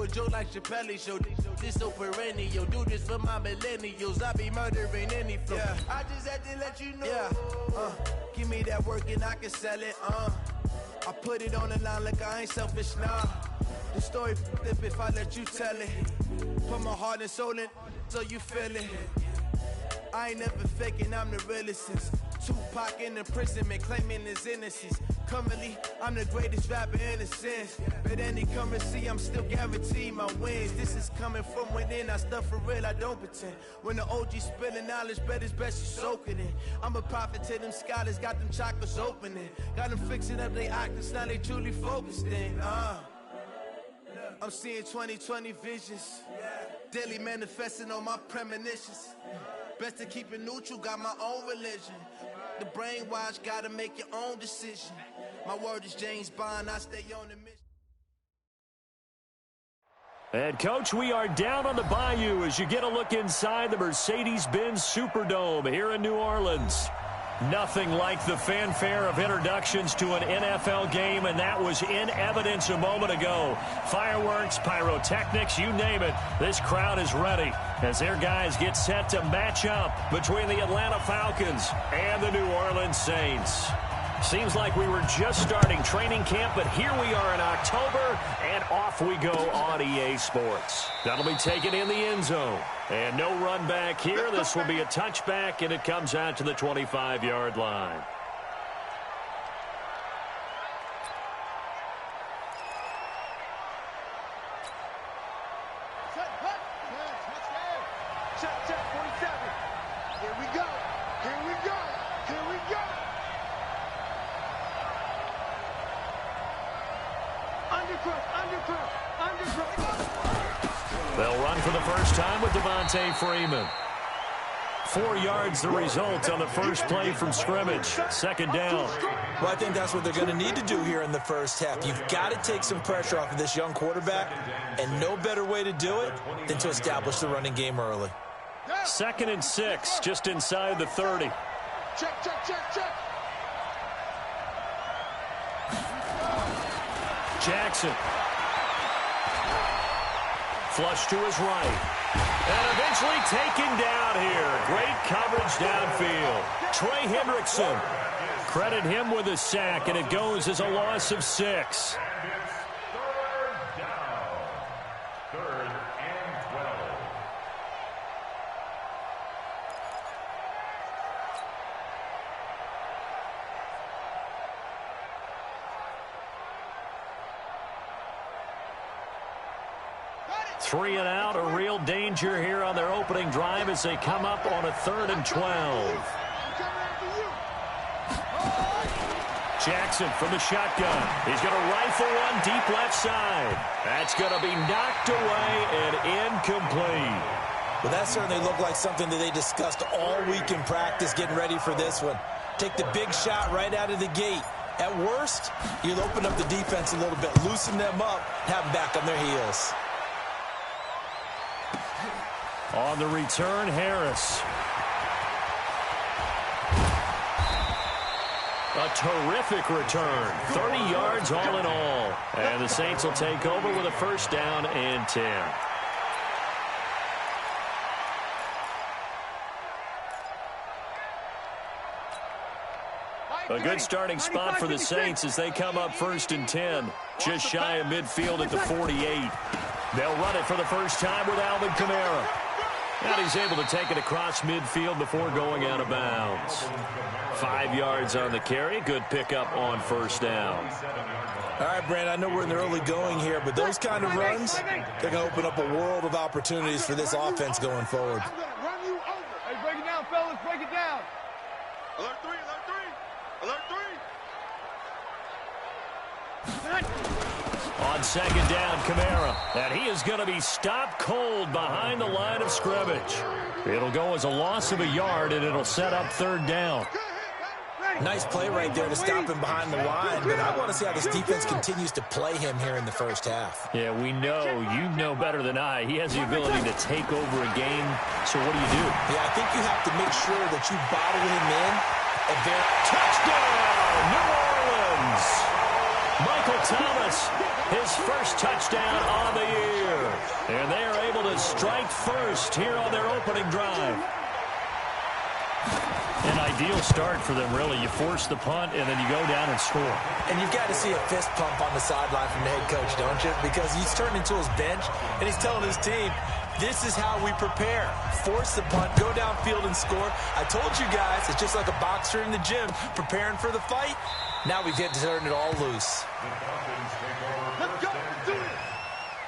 joke like Chappelle show. This so perennial. Do this for my millennials. I be murdering any flow. Yeah. I just had to let you know. Yeah. Give me that work and I can sell it. I put it on the line like I ain't selfish, nah. The story flip if I let you tell it. Put my heart and soul in so you feel it. I ain't never faking, I'm the realest since Tupac in imprisonment, claiming his innocence. Currently, I'm the greatest rapper in a sense. But any currency, I'm still guaranteed my wins. This is coming from within, I stuff for real, I don't pretend. When the OG spilling knowledge, bet it's best you soak it in. I'm a prophet to them scholars, got them chakras opening. Got them fixing up their octaves, now they truly focused in. I'm seeing 2020 visions. Daily manifesting on my premonitions. Best to keep it neutral, got my own religion. The brainwash, gotta make your own decision. My word is James Bond, I stay on the mission. And, Coach, we are down on the bayou as you get a look inside the Mercedes-Benz Superdome here in New Orleans. Nothing like the fanfare of introductions to an NFL game, and that was in evidence a moment ago. Fireworks, pyrotechnics, you name it. This crowd is ready as their guys get set to match up between the Atlanta Falcons and the New Orleans Saints. Seems like we were just starting training camp, but here we are in October, and off we go on EA Sports. That'll be taken in the end zone. And no run back here. This will be a touchback, and it comes out to the 25-yard line. Check, 47. Here we go. Here we go. Here we go. They'll run for the first time with Devontae Freeman. 4 yards the result on the first play from scrimmage. Second down. Well, I think that's what they're going to need to do here in the first half. You've got to take some pressure off of this young quarterback, and no better way to do it than to establish the running game early. 2nd and 6, just inside the 30. Check. Jackson. Flush to his right. And eventually taken down here. Great coverage downfield. Trey Hendrickson. Credit him with a sack, and it goes as a loss of 6. Three and out, a real danger here on their opening drive as they come up on a 3rd and 12. Jackson from the shotgun. He's going to rifle one deep left side. That's going to be knocked away and incomplete. Well, that certainly looked like something that they discussed all week in practice getting ready for this one. Take the big shot right out of the gate. At worst, you'll open up the defense a little bit, loosen them up, have them back on their heels. On the return, Harris. A terrific return. 30 yards all in all. And the Saints will take over with a first down and 10. A good starting spot for the Saints as they come up 1st and 10. Just shy of midfield at the 48. They'll run it for the first time with Alvin Kamara. And he's able to take it across midfield before going out of bounds. 5 yards on the carry. Good pickup on first down. All right, Brandon, I know we're in the early going here, but those kind of runs, they're going to open up a world of opportunities for this offense going forward. Hey, break it down, fellas. Break it down. Alert 3, alert 3. Alert 3. On second down, Kamara. And he is going to be stopped cold behind the line of scrimmage. It'll go as a loss of a yard, and it'll set up 3rd down. Nice play right there to stop him behind the line, but I want to see how this defense continues to play him here in the first half. Yeah, we know. You know better than I. He has the ability to take over a game. So what do you do? Yeah, I think you have to make sure that you bottle him in. Touchdown, New Orleans! Michael Thomas, his first touchdown on the year. And they are able to strike first here on their opening drive. An ideal start for them, really. You force the punt, and then you go down and score. And you've got to see a fist pump on the sideline from the head coach, don't you? Because he's turned into his bench, and he's telling his team, this is how we prepare. Force the punt, go downfield and score. I told you guys, it's just like a boxer in the gym preparing for the fight. Now we get to turn it all loose. Let's go. Let's do it.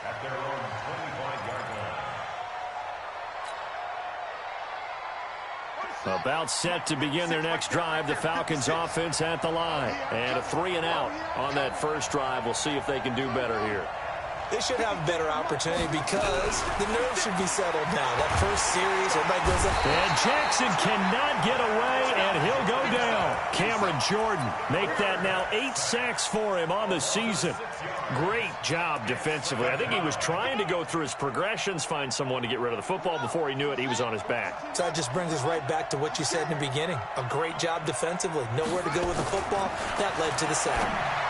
At their own 25-yard line. About set to begin their next drive. The Falcons offense at the line. And a 3-and-out on that first drive. We'll see if they can do better here. They should have a better opportunity because the nerves should be settled now. That first series, everybody goes up. And Jackson cannot get away, and he'll go down. Cameron Jordan make that now 8 sacks for him on the season. Great job defensively. I think he was trying to go through his progressions, find someone to get rid of the football. Before he knew it, he was on his back. So that just brings us right back to what you said in the beginning. A great job defensively. Nowhere to go with the football. That led to the sack.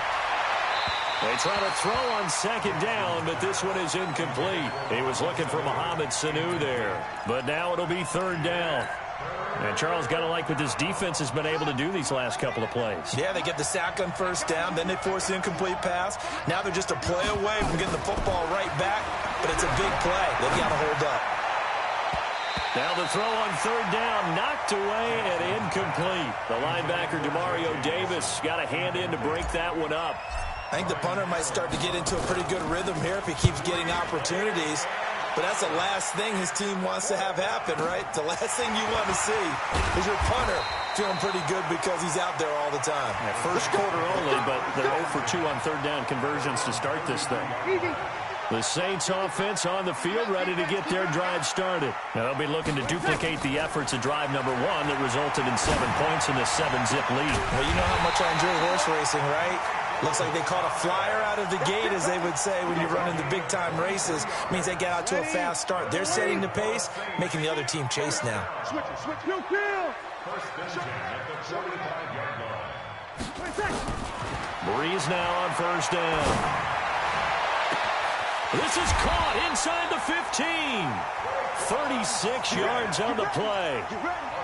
They try to throw on second down, but this one is incomplete. He was looking for Mohamed Sanu there. But now it'll be third down. And Charles, got to like what this defense has been able to do these last couple of plays. Yeah, they get the sack on first down, then they force the incomplete pass. Now they're just a play away from getting the football right back, but it's a big play. They've got to hold up. Now the throw on third down, knocked away and incomplete. The linebacker, Demario Davis, got a hand in to break that one up. I think the punter might start to get into a pretty good rhythm here if he keeps getting opportunities. But that's the last thing his team wants to have happen, right? The last thing you want to see is your punter feeling pretty good because he's out there all the time. Yeah, first quarter only, but they're 0 for 2 on third down conversions to start this thing. The Saints offense on the field, ready to get their drive started. Now they'll be looking to duplicate the efforts of drive number 1 that resulted in 7 points in the 7-zip lead. Well, you know how much I enjoy horse racing, right? Looks like they caught a flyer out of the gate, as they would say when you're running the big-time races. Means they get out to a fast start. They're setting the pace, making the other team chase now. Switch, kill. First and 10 at the 45-yard line. Breeze now on first down. This is caught inside the 15. 36 yards on the play.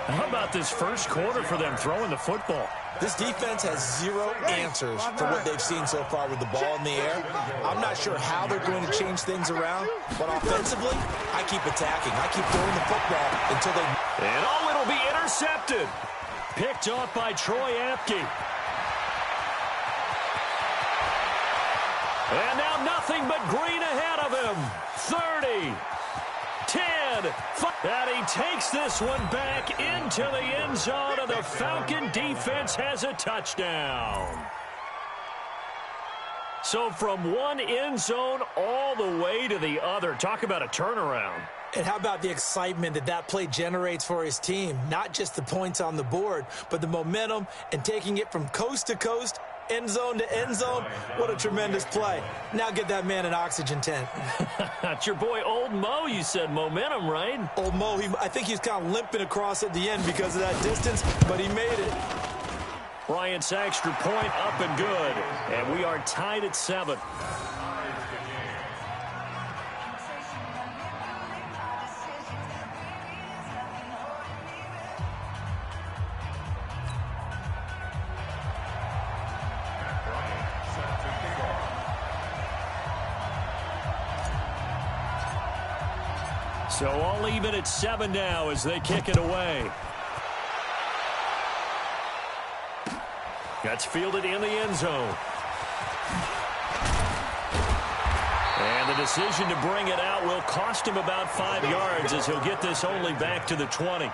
How about this first quarter for them throwing the football? This defense has zero answers for what they've seen so far with the ball in the air. I'm not sure how they're going to change things around, but offensively, I keep attacking. I keep throwing the football until they... And it'll be intercepted. Picked off by Troy Apke. And now nothing but green ahead of him. 30, 10, 5. And he takes this one back into the end zone, and the Falcon defense has a touchdown. So from one end zone all the way to the other. Talk about a turnaround. And how about the excitement that play generates for his team? Not just the points on the board, but the momentum and taking it from coast to coast, end zone to end zone. What a tremendous play. Now get that man an oxygen tent. That's your boy Old Mo. You said momentum, right? Old Mo, I think he's kind of limping across at the end because of that distance, but he made it. Bryant's extra point up and good. And we are tied at 7. So all even at 7 now as they kick it away. That's fielded in the end zone. And the decision to bring it out will cost him about 5 yards as he'll get this only back to the 20.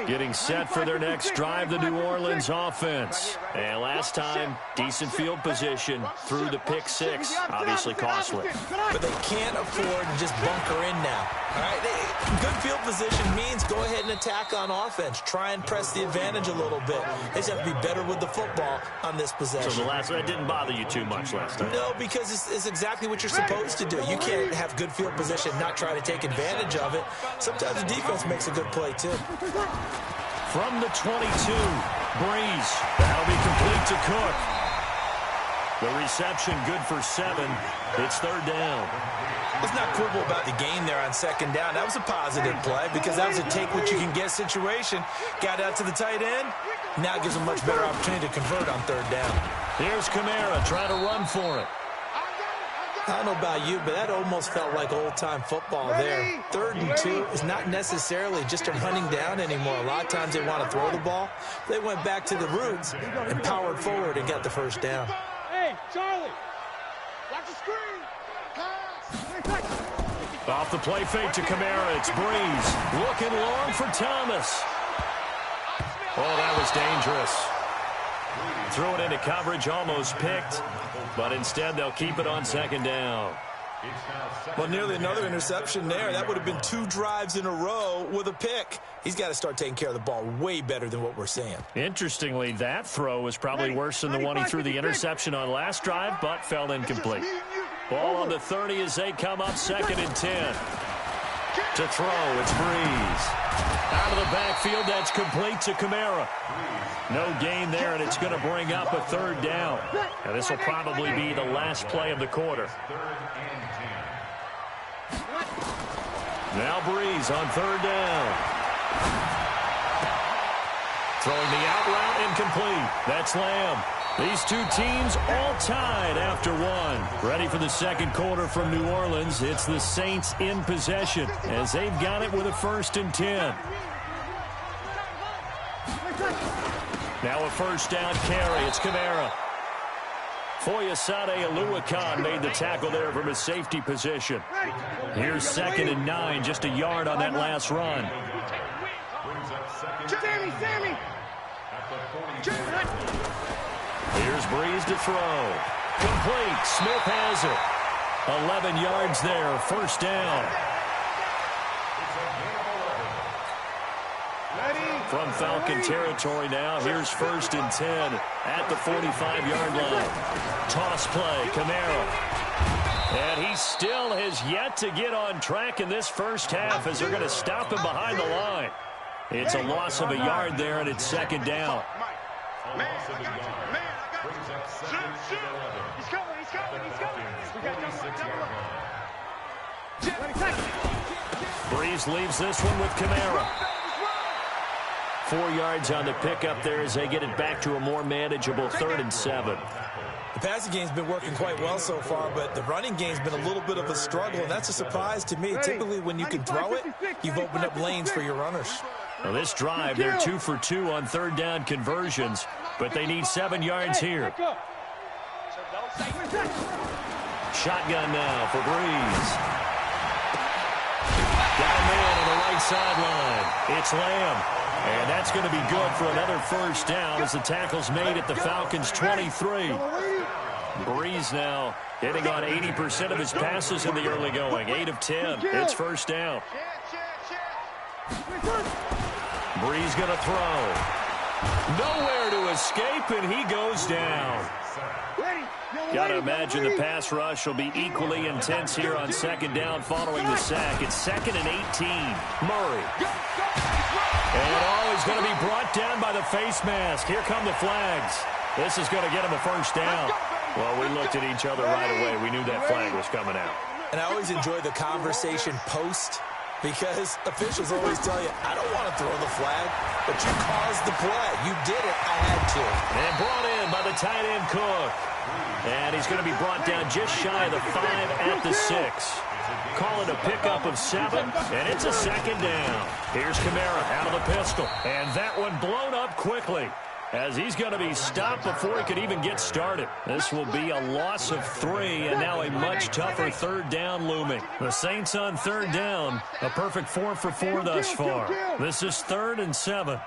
Getting set for their next drive, the New Orleans offense. And last time, decent field position through the pick 6. Obviously costly. But they can't afford to just bunker in now. All right, good field position means go ahead and attack on offense. Try and press the advantage a little bit. They just have to be better with the football on this possession. So the last one didn't bother you too much last time? No, because it's exactly what you're supposed to do. You can't have good field position, not try to take advantage of it. Sometimes the defense makes a good play, too. From the 22, Breeze. That'll be complete to Cook. The reception good for 7. It's third down. Let's not quibble about the gain there on second down. That was a positive play because that was a take-what-you-can-get situation. Got out to the tight end. Now it gives them a much better opportunity to convert on third down. Here's Kamara trying to run for it. I don't know about you, but that almost felt like old-time football there. 3rd and 2 is not necessarily just a running down anymore. A lot of times they want to throw the ball. They went back to the roots and powered forward and got the first down. Hey, Charlie, watch the screen. Off the play fake to Kamara, it's Breeze. Looking long for Thomas. Oh, that was dangerous. Threw it into coverage, almost picked, but instead they'll keep it on second down. Well, nearly another interception there. That would have been 2 drives in a row with a pick. He's got to start taking care of the ball way better than what we're seeing. Interestingly, that throw was probably worse than the one he threw the interception on last drive, but fell incomplete. Ball on the 30 as they come up 2nd and 10. To throw, it's Breeze. Out of the backfield, that's complete to Kamara. No gain there, and it's going to bring up a 3rd down. And this will probably be the last play of the quarter. Now Breeze on 3rd down. Throwing the out route, incomplete. That's Lamb. These two teams all tied after 1. Ready for the second quarter from New Orleans. It's the Saints in possession as they've got it with a 1st and 10. Now a 1st down carry. It's Kamara. Foyesade Oluwakan made the tackle there from his safety position. Here's 2nd and 9, just a yard on that last run. Sammy! Here's Breeze to throw. Complete. Smith has it. 11 yards there. 1st down. From Falcon territory now. Here's 1st and 10 at the 45-yard line. Toss play. Kamara. And he still has yet to get on track in this first half as they're going to stop him behind the line. It's a loss of a yard there, and it's 2nd down. Man, I got you. Man, I got you. Shoot. He's coming. We got double. Breeze leaves this one with Kamara. 4 yards on the pickup there as they get it back to a more manageable 3rd and 7. The passing game's been working quite well so far, but the running game's been a little bit of a struggle, and that's a surprise to me. Typically, when you can throw it, you've opened up lanes for your runners. Well, this drive, they're 2 for 2 on 3rd down conversions, but they need 7 yards here. Shotgun now for Breeze. Got a man on the right sideline. It's Lamb. And that's going to be good for another 1st down as the tackle's made at the Falcons' 23. Breeze now hitting on 80% of his passes in the early going. 8 of 10. It's 1st down. Breeze going to throw. Nowhere to escape, and he goes down. Got to imagine the pass rush will be equally intense here on 2nd down following the sack. It's 2nd and 18. Murray. And he's going to be brought down by the face mask. Here come the flags. This is going to get him a 1st down. Well, we looked at each other right away. We knew that flag was coming out. And I always enjoy the conversation post because officials always tell you, I don't want to throw the flag, but you caused the play. You did it. I had to. And brought in by the tight end Cook. And he's going to be brought down just shy of the 5 at the 6. Call it a pickup of 7, and it's a 2nd down. Here's Kamara out of the pistol, and that one blown up quickly as he's going to be stopped before he could even get started. This will be a loss of 3, and now a much tougher 3rd down looming. The Saints on 3rd down, a perfect 4 for 4 thus far. This is 3rd and 7.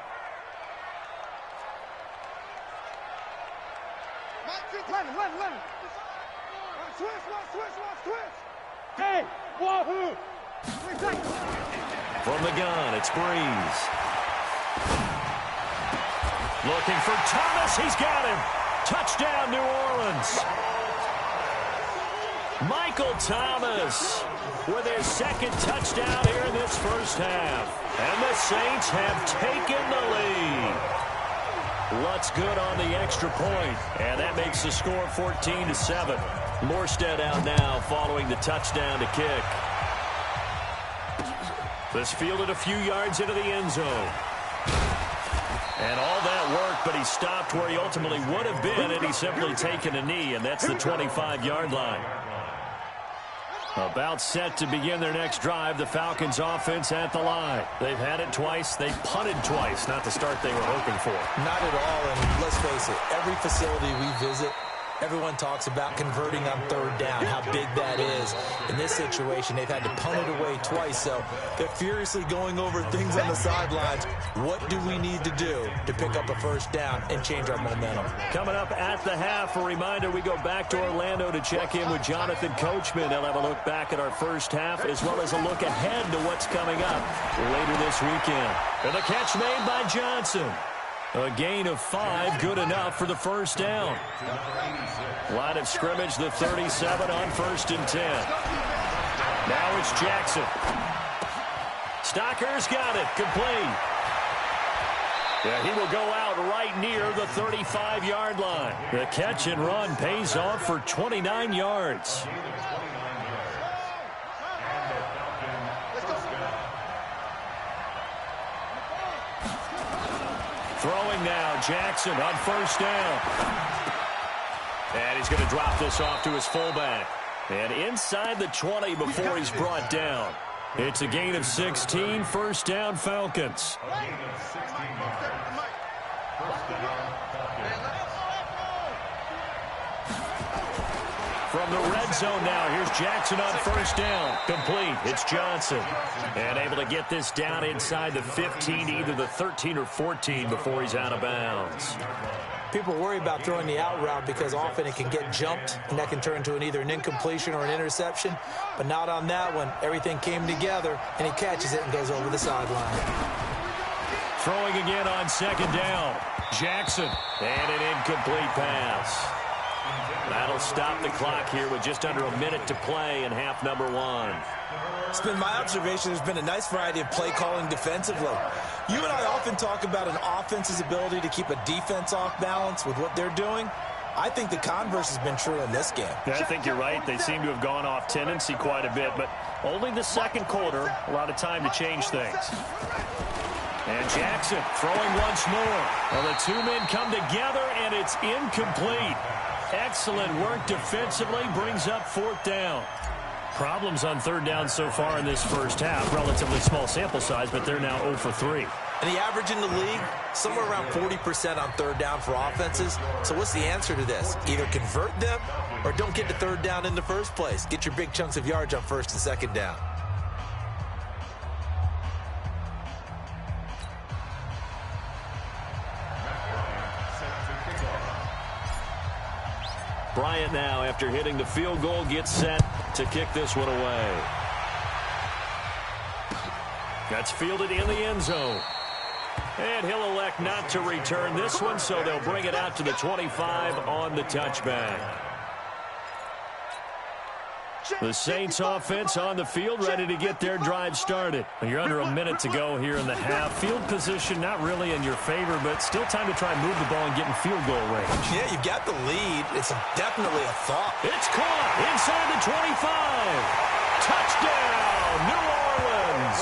Hey, wahoo! From the gun, it's Breeze. Looking for Thomas. He's got him. Touchdown, New Orleans. Michael Thomas with his 2nd touchdown here in this first half. And the Saints have taken the lead. Lutz good on the extra point, and that makes the score 14-7. Morstead out now following the touchdown to kick. This fielded a few yards into the end zone. And all that work, but he stopped where he ultimately would have been, and he's simply taken a knee, and that's the 25-yard line. About set to begin their next drive, the Falcons offense at the line. They've had it twice. They've punted twice. Not the start they were hoping for. Not at all, and let's face it, every facility we visit, everyone talks about converting on third down, how big that is. In this situation, they've had to punt it away twice, so they're furiously going over things on the sidelines. What do we need to do to pick up a first down and change our momentum? Coming up at the half, a reminder, we go back to Orlando to check in with Jonathan Coachman. They'll have a look back at our first half as well as a look ahead to what's coming up later this weekend. And the catch made by Johnson. A gain of 5, good enough for the first down. Line of scrimmage, the 37 on 1st and 10. Now it's Jackson. Stocker's got it, complete. Yeah, he will go out right near the 35-yard line. The catch and run pays off for 29 yards. Throwing now, Jackson on first down. And he's going to drop this off to his fullback. And inside the 20 before he's brought down. It's a gain of 16, first down Falcons. From the red zone now, here's Jackson on first down. Complete. It's Johnson. And able to get this down inside the 15, either the 13 or 14 before he's out of bounds. People worry about throwing the out route because often it can get jumped, and that can turn into either an incompletion or an interception. But not on that one. Everything came together, and he catches it and goes over the sideline. Throwing again on second down. Jackson. And an incomplete pass. That'll stop the clock here with just under a minute to play in half number 1. It's been my observation there's been a nice variety of play calling defensively. You and I often talk about an offense's ability to keep a defense off balance with what they're doing. I think the converse has been true in this game. Yeah, I think you're right. They seem to have gone off tendency quite a bit, but only the second quarter, a lot of time to change things. And Jackson throwing once more. Well, the two men come together, and it's incomplete. Excellent work defensively, brings up 4th down. Problems on 3rd down so far in this first half. Relatively small sample size, but they're now 0 for 3. And the average in the league, somewhere around 40% on 3rd down for offenses. So what's the answer to this? Either convert them or don't get to 3rd down in the first place. Get your big chunks of yards on 1st and 2nd down. Bryant now, after hitting the field goal, gets set to kick this one away. That's fielded in the end zone. And he'll elect not to return this one, so they'll bring it out to the 25 on the touchback. The Saints offense on the field, ready to get their drive started. You're under a minute to go here in the half. Field position not really in your favor, but still time to try and move the ball and get in field goal range. Yeah, you've got the lead. It's definitely a thought. It's caught inside the 25. Touchdown, New Orleans.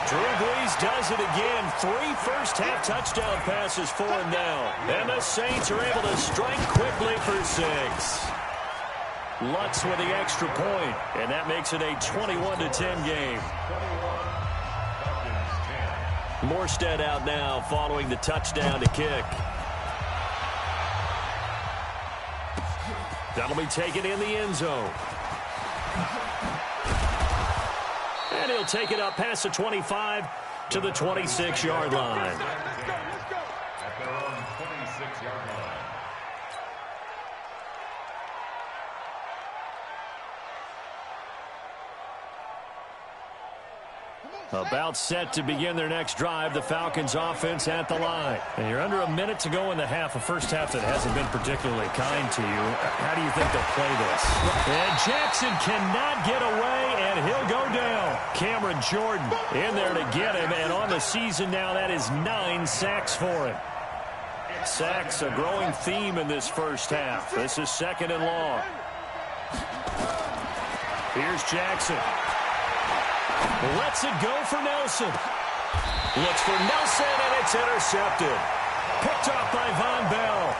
Drew Brees does it again. 3 first-half touchdown passes for him now. And the Saints are able to strike quickly for 6. Lutz with the extra point, and that makes it a 21-10 game. Morstead out now following the touchdown to kick. That'll be taken in the end zone. And he'll take it up past the 25 to the 26-yard line. At their own 26-yard line. About set to begin their next drive, the Falcons offense at the line. And you're under a minute to go in the half, a first half that hasn't been particularly kind to you. How do you think they'll play this? And Jackson cannot get away, and he'll go down. Cameron Jordan in there to get him, and on the season now, that is 9 sacks for him. Sacks a growing theme in this first half. This is 2nd and long. Here's Jackson. Lets it go for Nelson. Looks for Nelson, and it's intercepted. Picked off by Von Bell.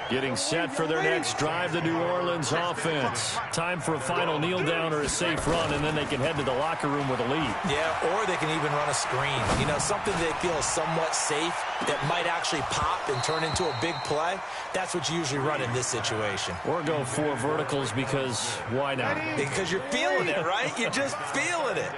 Getting set for their next drive, the New Orleans offense. Time for a final kneel down or a safe run, and then they can head to the locker room with a lead. Yeah, or they can even run a screen. You know, something they feel somewhat safe that might actually pop and turn into a big play. That's what you usually run in this situation. Or go 4 verticals because why not? Because you're feeling it, right? You're just feeling it.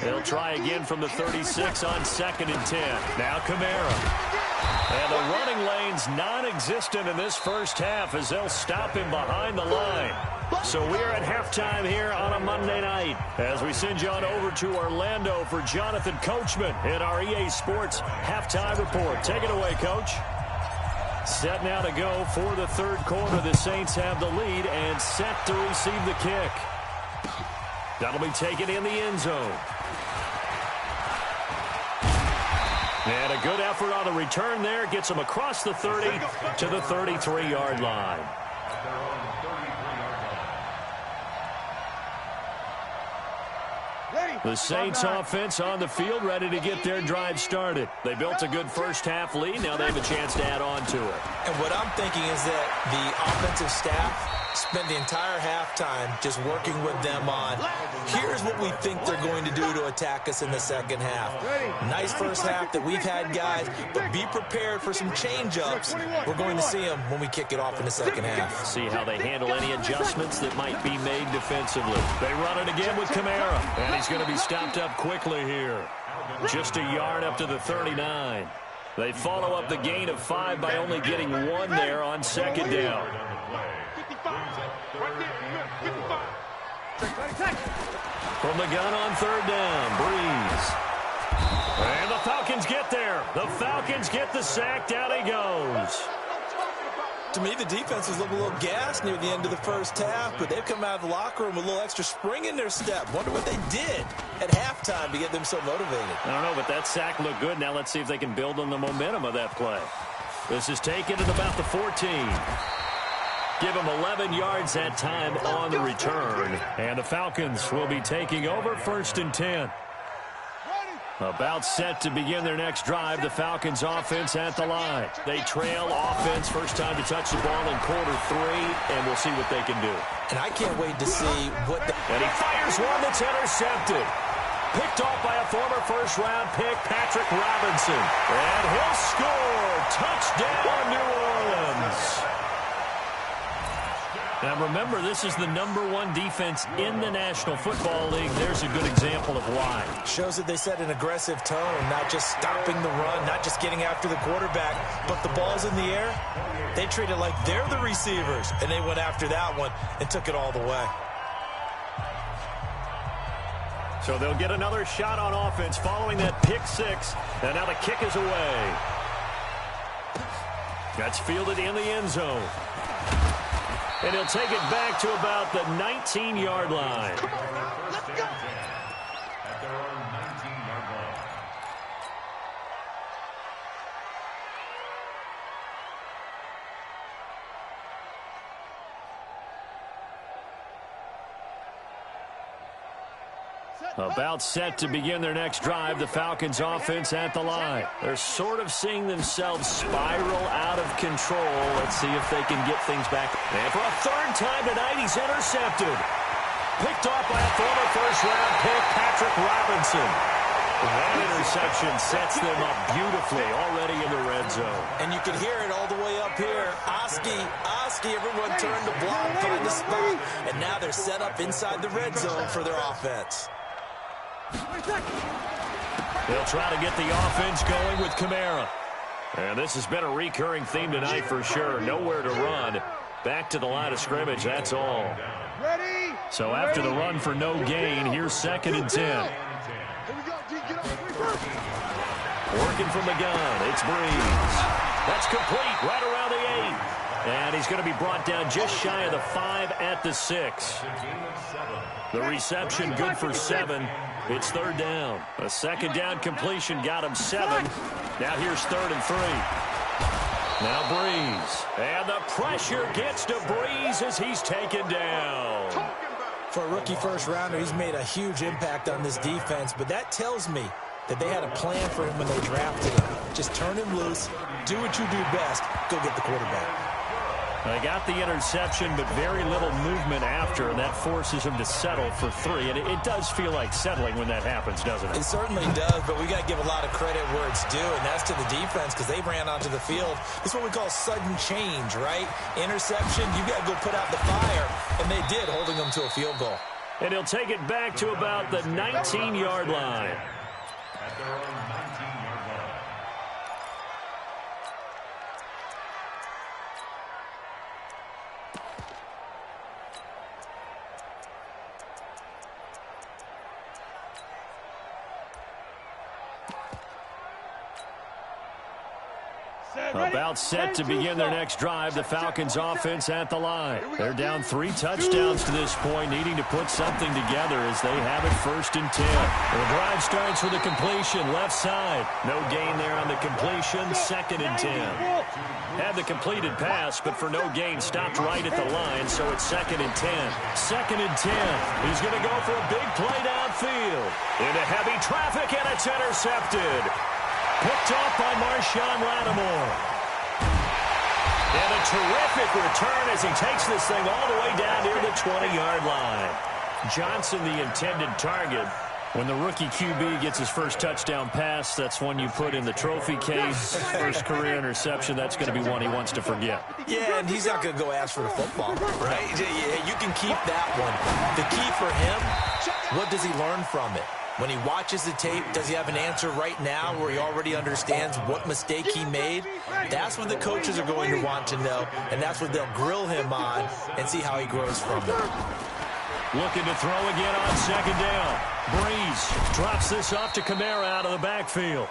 They'll try again from the 36 on 2nd and 10. Now Kamara. And the running lane's non-existent in this first half as they'll stop him behind the line. So we're at halftime here on a Monday night as we send you on over to Orlando for Jonathan Coachman in our EA Sports Halftime Report. Take it away, Coach. Set now to go for the 3rd quarter. The Saints have the lead and set to receive the kick. That'll be taken in the end zone. And a good effort on the return there. Gets him across the 30 to the 33-yard line. The Saints offense on the field, ready to get their drive started. They built a good first half lead. Now they have a chance to add on to it. And what I'm thinking is that the offensive staff spend the entire halftime just working with them on, here's what we think they're going to do to attack us in the second half. Nice first half that we've had, guys, but be prepared for some change-ups. We're going to see them when we kick it off in the second half. See how they handle any adjustments that might be made defensively. They run it again with Kamara, and he's going to be stopped up quickly here. Just a yard up to the 39. They follow up the gain of 5 by only getting 1 there on 2nd down. From the gun on 3rd down, Breeze. And the Falcons get there. The Falcons get the sack. Down he goes. To me, the defense was a little gassed near the end of the first half, but they've come out of the locker room with a little extra spring in their step. Wonder what they did at halftime to get them so motivated. I don't know, but that sack looked good. Now let's see if they can build on the momentum of that play. This is taken at about the 14. Give him 11 yards that time on the return. And the Falcons will be taking over 1st and 10. About set to begin their next drive, the Falcons offense at the line. They trail offense, first time to touch the ball in quarter 3, and we'll see what they can do. And I can't wait to see what and he fires one that's intercepted. Picked off by a former first-round pick, Patrick Robinson. And he'll score. Touchdown, New Orleans. Now remember, this is the #1 defense in the National Football League. There's a good example of why. Shows that they set an aggressive tone, not just stopping the run, not just getting after the quarterback, but the ball's in the air. They treat it like they're the receivers, and they went after that one and took it all the way. So they'll get another shot on offense following that pick 6, and now the kick is away. That's fielded in the end zone. And he'll take it back to about the 19-yard line. Come on, let's go. At their own 19-yard line. About set to begin their next drive, the Falcons offense at the line. They're sort of seeing themselves spiral out of control. Let's see if they can get things back. And for a 3rd time tonight, he's intercepted. Picked off by a former first-round pick, Patrick Robinson. That interception sets them up beautifully already in the red zone. And you can hear it all the way up here. Oski, everyone turned to block, find the spot. And now they're set up inside the red zone for their offense. They'll try to get the offense going with Kamara. And this has been a recurring theme tonight for sure. Nowhere to run. Back to the line of scrimmage, that's all. So after the run for no gain, here's 2nd and 10. Working from the gun, it's Breeze. That's complete right around the 8. And he's going to be brought down just shy of the 5 at the 6. The reception good for 7. It's 3rd down. A 2nd down completion got him 7. Now here's 3rd and 3. Now Breeze. And the pressure gets to Breeze as he's taken down. For a rookie first-rounder, he's made a huge impact on this defense, but that tells me that they had a plan for him when they drafted him. Just turn him loose, do what you do best, go get the quarterback. They got the interception, but very little movement after, and that forces him to settle for 3. And it does feel like settling when that happens, doesn't it? It certainly does, but we got to give a lot of credit where it's due, and that's to the defense because they ran onto the field. It's what we call sudden change, right? Interception, you got to go put out the fire, and they did, holding them to a field goal. And he'll take it back to about the 19-yard line. At their own 19-yard line. About set to begin their next drive. The Falcons offense at the line. They're down 3 touchdowns to this point, needing to put something together as they have it 1st and 10. The drive starts with a completion left side. No gain there on the completion. 2nd and 10. Had the completed pass, but for no gain, stopped right at the line, so it's 2nd and 10. 2nd and 10. He's going to go for a big play downfield. Into heavy traffic, and it's intercepted. Picked off by Marshawn Lattimore. And a terrific return as he takes this thing all the way down near the 20-yard line. Johnson, the intended target. When the rookie QB gets his first touchdown pass, that's one you put in the trophy case. First career interception, that's going to be one he wants to forget. Yeah, and he's not going to go ask for the football, right? Yeah, you can keep that one. The key for him, what does he learn from it? When he watches the tape, does he have an answer right now where he already understands what mistake he made? That's what the coaches are going to want to know, and that's what they'll grill him on and see how he grows from it. Looking to throw again on 2nd down. Breeze drops this off to Kamara out of the backfield.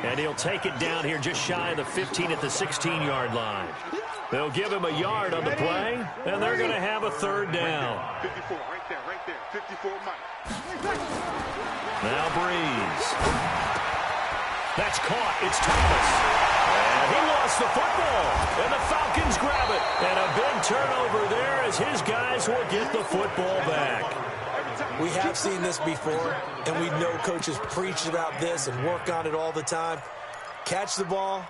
And he'll take it down here just shy of the 15 at the 16-yard line. They'll give him a yard on the play, and they're going to have a 3rd down. 54, right there, 54 Mike. Now Breeze. That's caught. It's Thomas. And he lost the football. And the Falcons grab it. And a big turnover there as his guys will get the football back. We have seen this before, and we know coaches preach about this and work on it all the time. Catch the ball.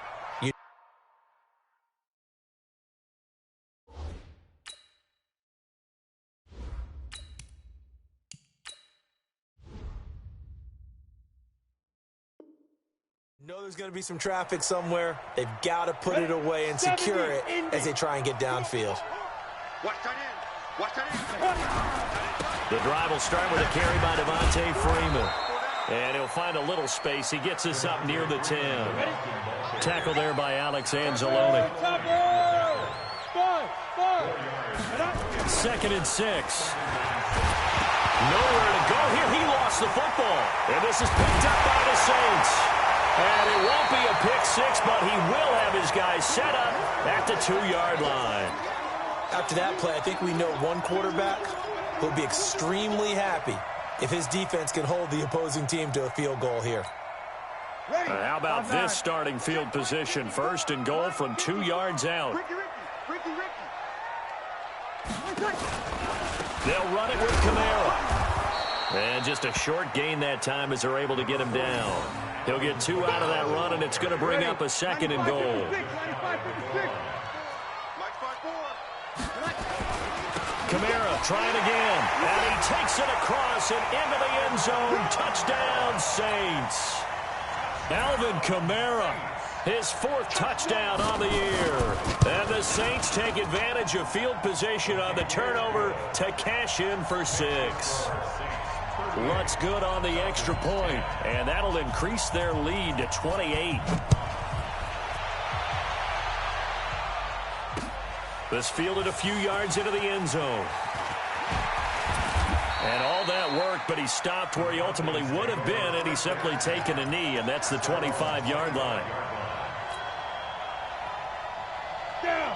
Know there's going to be some traffic somewhere. They've got to put it away and secure it as they try and get downfield. The drive will start with a carry by Devontae Freeman. And he'll find a little space. He gets us up near the 10. Tackle there by Alex Anzalone. 2nd and 6. Nowhere to go here. He lost the football. And this is picked up by the Saints. And it won't be a pick 6, but he will have his guys set up at the 2-yard line. After that play, I think we know one quarterback who'll be extremely happy if his defense can hold the opposing team to a field goal here. How about this starting field position? 1st and goal from 2 yards out. They'll run it with Kamara. And just a short gain that time as they're able to get him down. He'll get 2 out of that run, and it's going to bring up a 2nd and goal. Kamara trying again, and he takes it across and into the end zone. Touchdown, Saints. Alvin Kamara, his 4th touchdown on the year. And the Saints take advantage of field position on the turnover to cash in for 6. Lutz good on the extra point, and that'll increase their lead to 28. This fielded a few yards into the end zone. And all that work, but he stopped where he ultimately would have been, and he's simply taken a knee, and that's the 25-yard line.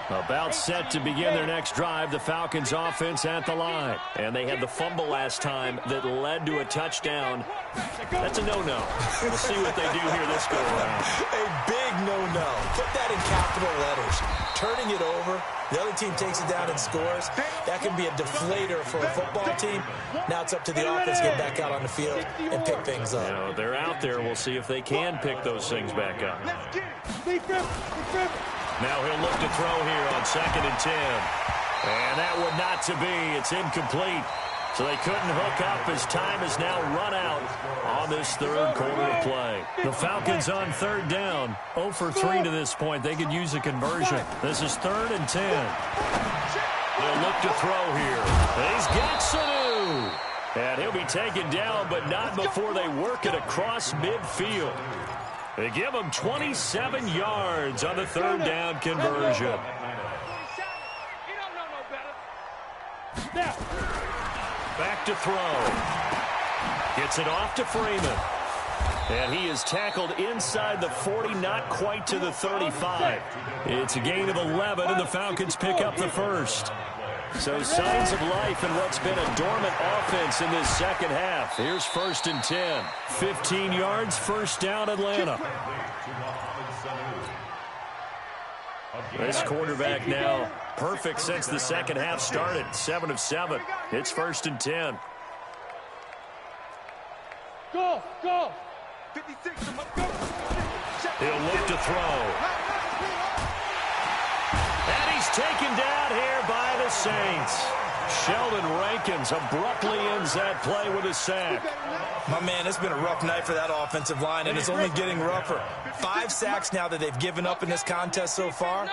About set to begin their next drive, the Falcons offense at the line. And they had the fumble last time that led to a touchdown. That's a no-no. We'll see what they do here this go-around. A big no-no. Put that in capital letters. Turning it over, the other team takes it down and scores. That can be a deflator for a football team. Now it's up to the offense to get back out on the field and pick things up. You know, they're out there. We'll see if they can pick those things back up. Now he'll look to throw here on 2nd and 10. And that would not to be. It's incomplete. So they couldn't hook up as time is now run out on this third quarter of play. The Falcons on 3rd down. 0 for 3 to this point. They could use a conversion. This is 3rd and 10. They'll look to throw here. He's got Sanu. And he'll be taken down, but not before they work it across midfield. They give him 27 yards on the 3rd down conversion. Back to throw. Gets it off to Freeman. And he is tackled inside the 40, not quite to the 35. It's a gain of 11, and the Falcons pick up the first. So signs of life in what's been a dormant offense in this second half. Here's 1st and 10. 15 yards, 1st down, Atlanta. This quarterback now perfect since the second half started. 7 of 7. It's 1st and 10. Go! 56, go! He'll look to throw. And he's taken down here by the Saints. Sheldon Rankins abruptly ends that play with a sack. My man, it's been a rough night for that offensive line, and it's only getting rougher. 5 sacks now that they've given up in this contest so far.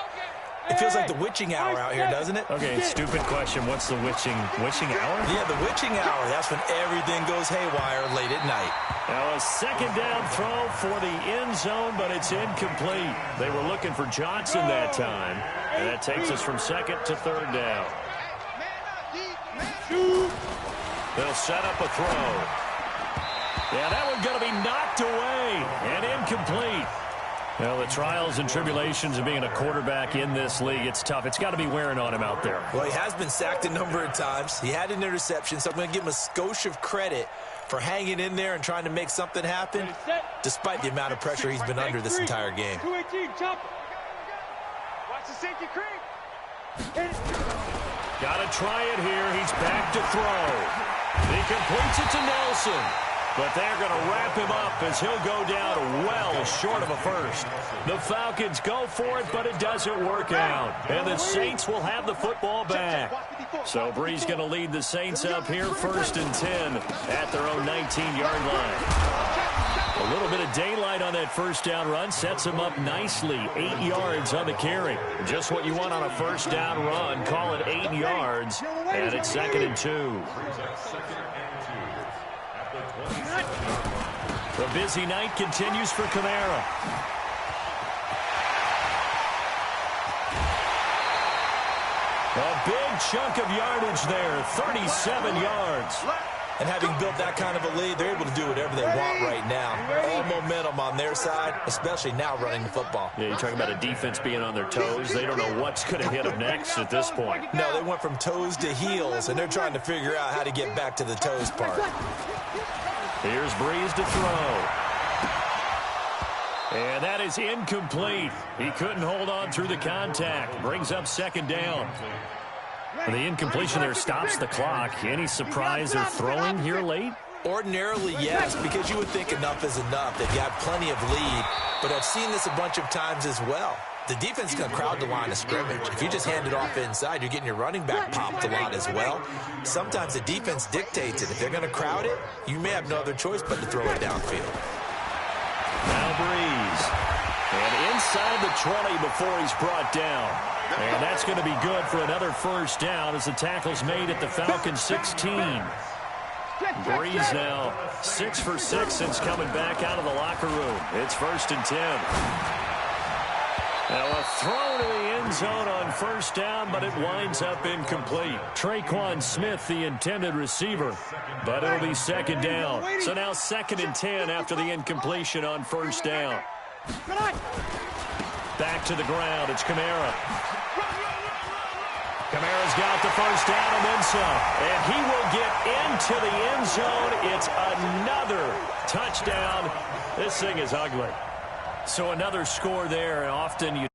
It feels like the witching hour out here, doesn't it? Okay, stupid question. What's the witching hour? Yeah, the witching hour. That's when everything goes haywire late at night. Now a 2nd down throw for the end zone, but it's incomplete. They were looking for Johnson that time, and that takes us from 2nd to 3rd down. They'll set up a throw. Yeah, that one's going to be knocked away and incomplete. Well, the trials and tribulations of being a quarterback in this league, it's tough. It's got to be wearing on him out there. Well, he has been sacked a number of times. He had an interception, so I'm going to give him a skosh of credit for hanging in there and trying to make something happen, despite the amount of pressure he's been under this entire game. 218, jump. Watch the safety creep. Got to try it here. He's back to throw. He completes it to Nelson. But they're going to wrap him up as he'll go down well short of a first. The Falcons go for it, but it doesn't work out. And the Saints will have the football back. So Bree's going to lead the Saints up here 1st and 10 at their own 19-yard line. A little bit of daylight on that 1st down run sets him up nicely. 8 yards on the carry. Just what you want on a 1st down run. Call it 8 yards. And it's 2nd and 2. The busy night continues for Kamara. A big chunk of yardage there, 37 yards. And having built that kind of a lead, they're able to do whatever they want right now. All momentum on their side, especially now running the football. Yeah, you're talking about a defense being on their toes. They don't know what's going to hit them next at this point. No, they went from toes to heels, and they're trying to figure out how to get back to the toes part. Here's Breeze to throw. And that is incomplete. He couldn't hold on through the contact. Brings up 2nd down. The incompletion there stops the clock. Any surprise they're throwing here late? Ordinarily, yes, because you would think enough is enough. They've got plenty of lead, but I've seen this a bunch of times as well. The defense is going to crowd the line of scrimmage. If you just hand it off inside, you're getting your running back popped a lot as well. Sometimes the defense dictates it. If they're going to crowd it, you may have no other choice but to throw it downfield. Now Breeze. And inside the 20 before he's brought down. And that's going to be good for another 1st down as the tackle's made at the Falcons 16. Breeze now 6 for 6 since coming back out of the locker room. It's 1st and 10. Now a throw to the end zone on 1st down, but it winds up incomplete. Traquan Smith, the intended receiver, but it'll be 2nd down. So now 2nd and 10 after the incompletion on 1st down. Back to the ground. It's Kamara. Kamara's got the first down and then some. And he will get into the end zone. It's another touchdown. This thing is ugly. So another score there, and often you